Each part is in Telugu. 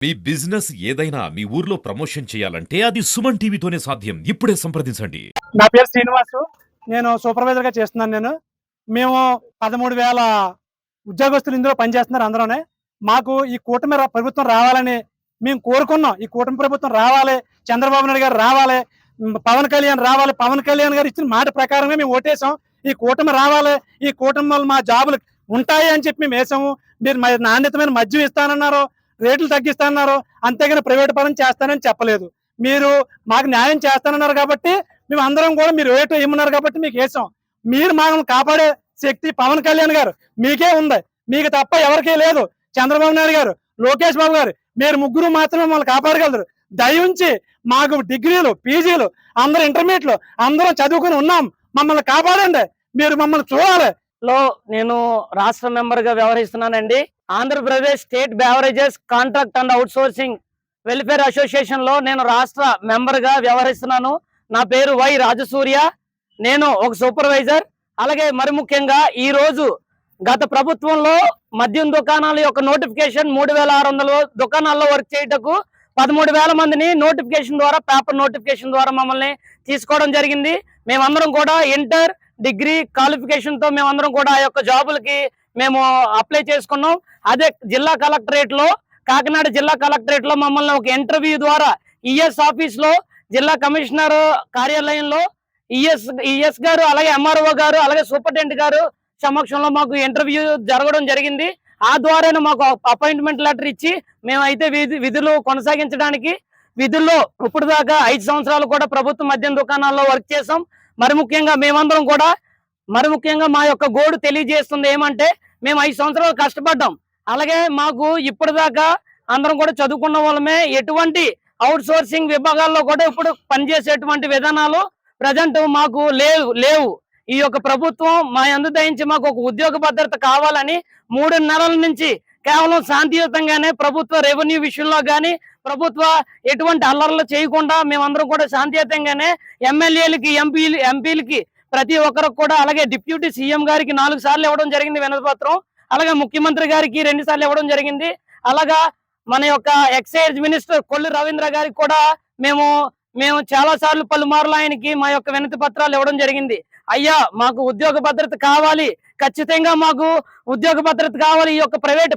మీ బిజినెస్ ఏదైనా మీ ఊర్లో ప్రమోషన్ చేయాలంటే అది సుమన్ టీవీతోనే సాధ్యం. ఇప్పుడే సంప్రదించండి. నా పేరు శ్రీనివాసు. నేను సూపర్వైజర్ గా చేస్తున్నాను. మేము 13,000 ఉద్యోగస్తులు ఇందులో పనిచేస్తున్నారు అందరూనే. మాకు ఈ కూటమి ప్రభుత్వం రావాలని మేము కోరుకున్నాం. ఈ కూటమి ప్రభుత్వం రావాలి, చంద్రబాబు నాయుడు గారు రావాలి, పవన్ కళ్యాణ్ రావాలి. పవన్ కళ్యాణ్ గారు ఇచ్చిన మాట ప్రకారమే మేము ఓటేసాం. ఈ కూటమి రావాలి, ఈ కూటమి వల్ల మా జాబులు ఉంటాయి అని చెప్పి మేము వేసాము. మీరు నాణ్యతమైన మద్యం ఇస్తానన్నారు, రేట్లు తగ్గిస్తానన్నారు, అంతేగాని ప్రైవేట్ పరం చేస్తానని చెప్పలేదు. మీరు మాకు న్యాయం చేస్తానన్నారు కాబట్టి మేము అందరం కూడా మీరు రేటు ఇమ్మన్నారు కాబట్టి మీకు వేసాం. మీరు మాకు కాపాడే శక్తి పవన్ కళ్యాణ్ గారు మీకే ఉంది, మీకు తప్ప ఎవరికీ లేదు. చంద్రబాబు నాయుడు గారు, లోకేష్ బాబు గారు, మీరు ముగ్గురు మాత్రమే మమ్మల్ని కాపాడగలరు. దయించి మాకు డిగ్రీలు, పీజీలు, అందరు ఇంటర్మీడియట్లు అందరం చదువుకుని ఉన్నాం, మమ్మల్ని కాపాడండి. మీరు మమ్మల్ని చూడాలి. నేను రాష్ట్ర మెంబర్ గా వ్యవహరిస్తున్నానండి. Andhra Pradesh state beverages contract and outsourcing welfare association లో నేను రాష్ట్ర మెంబర్ గా వ్యవహరిస్తున్నాను. నా పేరు వై రాజసూర్య. నేను ఒక సూపర్వైజర్. అలాగే మరి ముఖ్యంగా ఈ రోజు గత ప్రభుత్వంలో మద్యం దుకాణాల యొక్క నోటిఫికేషన్ 3,600 దుకాణాల్లో వర్క్ చేయటకు 13,000 మందిని నోటిఫికేషన్ ద్వారా, పేపర్ నోటిఫికేషన్ ద్వారా మమ్మల్ని తీసుకోవడం జరిగింది. మేమందరం కూడా ఇంటర్, డిగ్రీ క్వాలిఫికేషన్ తో మేమందరం కూడా ఆ యొక్క జాబులకి మేము అప్లై చేసుకున్నాం. అదే జిల్లా కలెక్టరేట్ లో, కాకినాడ జిల్లా కలెక్టరేట్ లో మమ్మల్ని ఒక ఇంటర్వ్యూ ద్వారా ఈఎస్ ఆఫీస్ లో, జిల్లా కమిషనర్ కార్యాలయంలో ఈఎస్ గారు, అలాగే ఎంఆర్ఓ గారు, అలాగే సూపరింటెండెంట్ గారు సమక్షంలో మాకు ఇంటర్వ్యూ జరగడం జరిగింది. ఆ ద్వారానే మాకు అపాయింట్మెంట్ లెటర్ ఇచ్చి మేమైతే విధులు కొనసాగించడానికి, విధుల్లో ఇప్పుడు దాకా 5 సంవత్సరాలు కూడా ప్రభుత్వ మద్యం దుకాణాల్లో వర్క్ చేసాం. మరి ముఖ్యంగా మా యొక్క గోడు తెలియజేస్తుంది ఏమంటే, మేము 5 సంవత్సరాలు కష్టపడ్డాం. అలాగే మాకు ఇప్పటిదాకా అందరం కూడా చదువుకున్న వాళ్ళమే. ఎటువంటి అవుట్ సోర్సింగ్ విభాగాల్లో కూడా ఇప్పుడు పనిచేసేటువంటి విధానాలు ప్రజెంట్ మాకు లేవు. ఈ యొక్క ప్రభుత్వం మా యందు దయించి మాకు ఒక ఉద్యోగ భద్రత కావాలని 3 నెలల నుంచి కేవలం శాంతియుతంగానే ప్రభుత్వ రెవెన్యూ విషయంలో కానీ, ప్రభుత్వ ఎటువంటి అల్లర్లు చేయకుండా మేమందరం కూడా శాంతియుతంగానే ఎమ్మెల్యేలకి, ఎంపీలకి ప్రతి ఒక్కరికి కూడా, అలాగే డిప్యూటీ సీఎం గారికి 4 సార్లు ఇవ్వడం జరిగింది వినతి పత్రం, అలాగే ముఖ్యమంత్రి గారికి 2 సార్లు ఇవ్వడం జరిగింది. అలాగా మన యొక్క ఎక్సైజ్ మినిస్టర్ కొల్లు రవీంద్ర గారికి కూడా మేము చాలా సార్లు పలుమార్లు ఆయనకి మా యొక్క వినతి పత్రాలు ఇవ్వడం జరిగింది. అయ్యా, మాకు ఉద్యోగ భద్రత కావాలి, ఖచ్చితంగా మాకు ఉద్యోగ భద్రత కావాలి. ఈ యొక్క ప్రైవేట్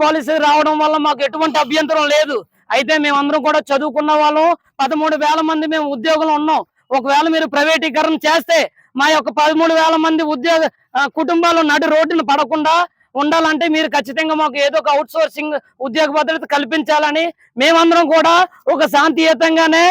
పాలసీ రావడం వల్ల మాకు ఎటువంటి అభ్యంతరం లేదు. అయితే మేమందరం కూడా చదువుకున్న వాళ్ళం, 13,000 మంది మేము ఉద్యోగంలో ఉన్నాం. ఒకవేళ మీరు ప్రైవేటీకరణ చేస్తే మా యొక్క 13,000 మంది కుటుంబాలు నడి రోడ్డును పడకుండా ఉండాలంటే మీరు ఖచ్చితంగా మాకు ఏదో ఒక అవుట్ సోర్సింగ్ ఉద్యోగ భద్రత కల్పించాలని మేమందరం కూడా ఒక శాంతియుతంగానే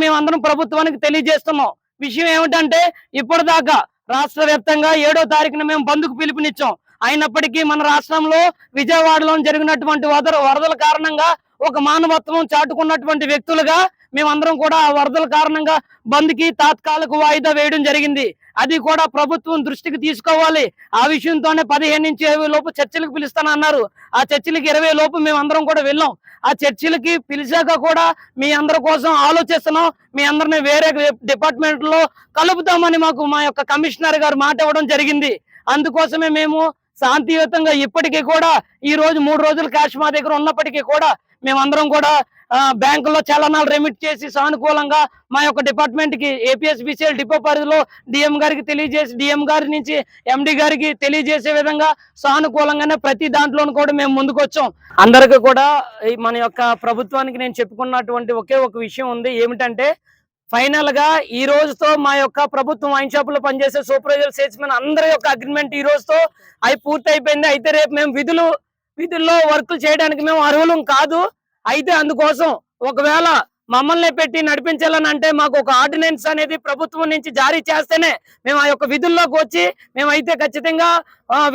మేమందరం ప్రభుత్వానికి తెలియజేస్తున్నాం. విషయం ఏమిటంటే, ఇప్పటిదాకా రాష్ట్ర వ్యాప్తంగా 7వ తారీఖున మేము బంద్కు పిలుపునిచ్చాం. అయినప్పటికీ మన రాష్ట్రంలో విజయవాడలో జరిగినటువంటి వరదల కారణంగా ఒక మానవత్వం చాటుకున్నటువంటి వ్యక్తులుగా మేమందరం కూడా ఆ వరదల కారణంగా బంద్కి తాత్కాలిక వాయిదా వేయడం జరిగింది. అది కూడా ప్రభుత్వం దృష్టికి తీసుకోవాలి. ఆ విషయంతోనే 15 నుంచి 20 లోపు చర్చలకు పిలుస్తానన్నారు. ఆ చర్చలకి 20 లోపు మేమందరం కూడా వెళ్ళాం. ఆ చర్చలకి పిలిచాక కూడా మీ అందరి కోసం ఆలోచిస్తున్నాం, మీ అందరిని వేరే డిపార్ట్మెంట్ లో కలుపుతామని మాకు మా యొక్క కమిషనర్ గారు మాట ఇవ్వడం జరిగింది. అందుకోసమే మేము శాంతియుతంగా ఇప్పటికీ కూడా ఈ రోజు 3 రోజులు క్యాష్ మా దగ్గర ఉన్నప్పటికీ కూడా మేమందరం కూడా బ్యాంకుల్లో చలనాలు రెమిట్ చేసి సానుకూలంగా మా యొక్క డిపార్ట్మెంట్ కి, ఏపీఎస్బిసిఎల్ డిపో పరిధిలో డిఎం గారికి తెలియజేసి, డిఎం గారి నుంచి ఎండి గారికి తెలియజేసే విధంగా సానుకూలంగానే ప్రతి దాంట్లోనూ కూడా మేము ముందుకు వచ్చాం. అందరికీ కూడా మన యొక్క ప్రభుత్వానికి నేను చెప్పుకున్నటువంటి ఒకే ఒక విషయం ఉంది. ఏమిటంటే, ఫైనల్ గా ఈ రోజుతో మా యొక్క ప్రభుత్వం వైన్ షాప్ లో పనిచేసే సూపర్వైజర్, సేల్స్మెన్ అందరి యొక్క అగ్రిమెంట్ ఈ రోజుతో పూర్తి అయిపోయింది. అయితే రేపు మేము విధుల్లో వర్క్ చేయడానికి మేము అర్హులం కాదు. అయితే అందుకోసం ఒకవేళ మమ్మల్ని పెట్టి నడిపించాలని అంటే మాకు ఒక ఆర్డినెన్స్ అనేది ప్రభుత్వం నుంచి జారీ చేస్తేనే మేము ఆ యొక్క విధుల్లోకి వచ్చి మేమైతే ఖచ్చితంగా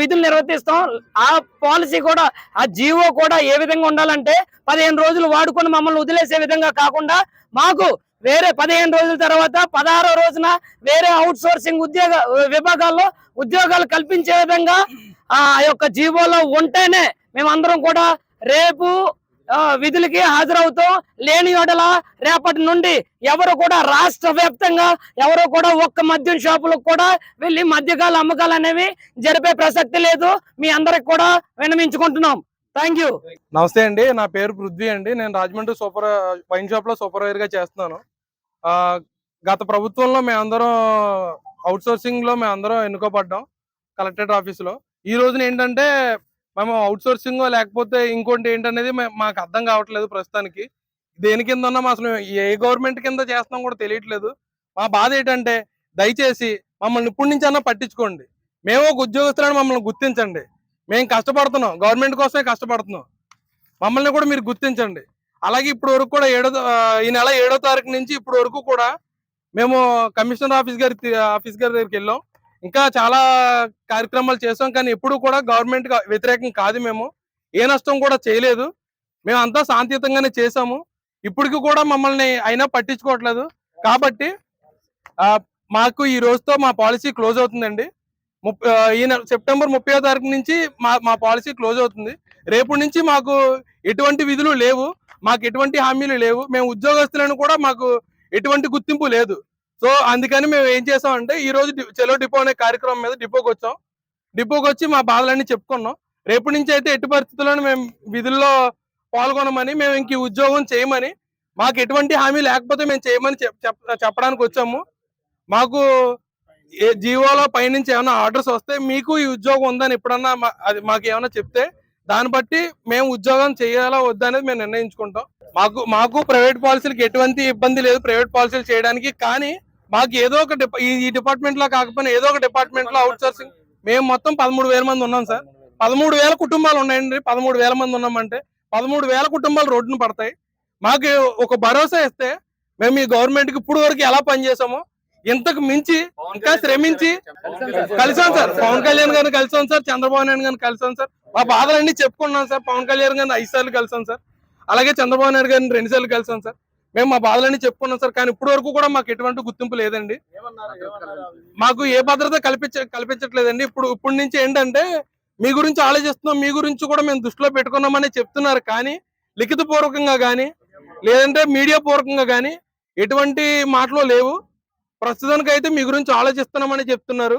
విధులు నిర్వర్తిస్తాం. ఆ పాలసీ కూడా, ఆ జీవో కూడా ఏ విధంగా ఉండాలంటే 15 రోజులు వాడుకొని మమ్మల్ని వదిలేసే విధంగా కాకుండా, మాకు వేరే 15 రోజుల తర్వాత 16వ రోజున వేరే అవుట్ సోర్సింగ్ విభాగాల్లో ఉద్యోగాలు కల్పించే విధంగా ఆ యొక్క జీవోలో ఉంటేనే మేమందరం కూడా రేపు విధులకి హాజరవుతాం. లేని యెడల రేపటి నుండి ఎవరు కూడా రాష్ట్ర వ్యాప్తంగా ఎవరు కూడా ఒక్క మద్యం షాపులకు కూడా వెళ్ళి మద్యకాల అమ్మకాలు అనేవి జరిపే ప్రసక్తి లేదు. మీ అందరికి కూడా విన్నవించుకుంటున్నాం. Thank you. నమస్తే అండి, నా పేరు పృథ్వీ అండి. నేను రాజమండ్రి వైన్ షాప్ లో సూపర్వైజర్ గా చేస్తున్నాను. ఆ గత ప్రభుత్వంలో మేమందరం అవుట్ సోర్సింగ్ లో మేమందరం ఎన్నుకోబడ్డాం కలెక్టరేట్ ఆఫీస్ లో. ఈ రోజున ఏంటంటే మేము అవుట్ సోర్సింగ్ లేకపోతే ఇంకోటి ఏంటనేది మాకు అర్థం కావట్లేదు. ప్రస్తుతానికి దేని కింద ఉన్నాం, అసలు ఏ గవర్నమెంట్ కింద చేస్తున్నాం కూడా తెలియట్లేదు. మా బాధ ఏంటంటే దయచేసి మమ్మల్ని ఇప్పటి నుంచి అన్నా పట్టించుకోండి. మేము ఒక ఉద్యోగస్తులను మమ్మల్ని గుర్తించండి. మేము కష్టపడుతున్నాం, గవర్నమెంట్ కోసమే కష్టపడుతున్నాం. మమ్మల్ని కూడా మీరు గుర్తించండి. అలాగే ఇప్పుడు వరకు కూడా ఈ నెల 7వ తారీఖు నుంచి ఇప్పుడు వరకు కూడా మేము కమిషనర్ ఆఫీస్ గారి దగ్గరికి వెళ్ళాం. ఇంకా చాలా కార్యక్రమాలు చేసాం, కానీ ఎప్పుడు కూడా గవర్నమెంట్ వ్యతిరేకం కాదు. మేము ఏ నష్టం కూడా చేయలేదు. మేము అంతా శాంతియుతంగానే చేసాము. ఇప్పటికి కూడా మమ్మల్ని అయినా పట్టించుకోవట్లేదు. కాబట్టి మాకు ఈ రోజుతో మా పాలసీ క్లోజ్ అవుతుందండి. ఈ సెప్టెంబర్ 30వ తారీఖు నుంచి మా పాలసీ క్లోజ్ అవుతుంది. రేపు నుంచి మాకు ఎటువంటి విధులు లేవు, మాకు ఎటువంటి హామీలు లేవు. మేము ఉద్యోగస్తులను కూడా మాకు ఎటువంటి గుర్తింపు లేదు. సో అందుకని మేము ఏం చేసామంటే ఈ రోజు చెలో డిపో అనే కార్యక్రమం మీద డిపోకి వచ్చాం. డిపోకి వచ్చి మా బాధలన్నీ చెప్పుకున్నాం. రేపు నుంచి అయితే ఎట్టి పరిస్థితుల్లోనూ మేము విధుల్లో పాల్గొనమని, మేము ఇంక ఉద్యోగం చేయమని, మాకు ఎటువంటి హామీ లేకపోతే మేము చేయమని చెప్పడానికి వచ్చాము. మాకు జీవోలో పైనుంచి ఏమైనా ఆర్డర్స్ వస్తే మీకు ఈ ఉద్యోగం ఉందని ఎప్పుడన్నా అది మాకు ఏమైనా చెప్తే దాన్ని బట్టి మేము ఉద్యోగం చేయాలా వద్దా అనేది మేము నిర్ణయించుకుంటాం. మాకు ప్రైవేట్ పాలసీలకు ఎటువంటి ఇబ్బంది లేదు ప్రైవేట్ పాలసీలు చేయడానికి. కానీ మాకు ఏదో ఒక ఈ డిపార్ట్మెంట్ లో కాకపోయినా ఏదో ఒక డిపార్ట్మెంట్ లో అవుట్ సోర్సింగ్ మేము మొత్తం 13,000 మంది ఉన్నాం సార్. 13,000 కుటుంబాలు ఉన్నాయండి. 13,000 మంది ఉన్నామంటే 13,000 కుటుంబాలు రోడ్డును పడతాయి. మాకు ఒక భరోసా ఇస్తే మేము ఈ గవర్నమెంట్ కి ఇప్పుడు వరకు ఎలా పనిచేసామో ఇంతకు మించి ఇంకా శ్రమించి కలిసాం సార్. పవన్ కళ్యాణ్ గారిని కలిసాం సార్, చంద్రబాబు నాయుడు గారిని కలిసాం సార్. మా బాధలన్నీ చెప్పుకున్నాం సార్. పవన్ కళ్యాణ్ గారిని 5 సార్లు కలిసాం సార్. అలాగే చంద్రబాబు నాయుడు గారిని 2 సార్లు కలిసాం సార్. మేము మా బాధలన్నీ చెప్పుకున్నాం సార్. కానీ ఇప్పటి వరకు కూడా మాకు ఎటువంటి గుర్తింపు లేదండి. మాకు ఏ భద్రత కల్పించట్లేదండి. ఇప్పుడు నుంచి ఏంటంటే మీ గురించి ఆలోచిస్తున్నాం, మీ గురించి కూడా మేము దృష్టిలో పెట్టుకున్నామని చెప్తున్నారు. కానీ లిఖిత పూర్వకంగా కానీ లేదంటే మీడియా పూర్వకంగా కానీ ఎటువంటి మాటలు లేవు. ప్రస్తుతానికి అయితే మీ గురించి ఆలోచిస్తున్నామని చెప్తున్నారు.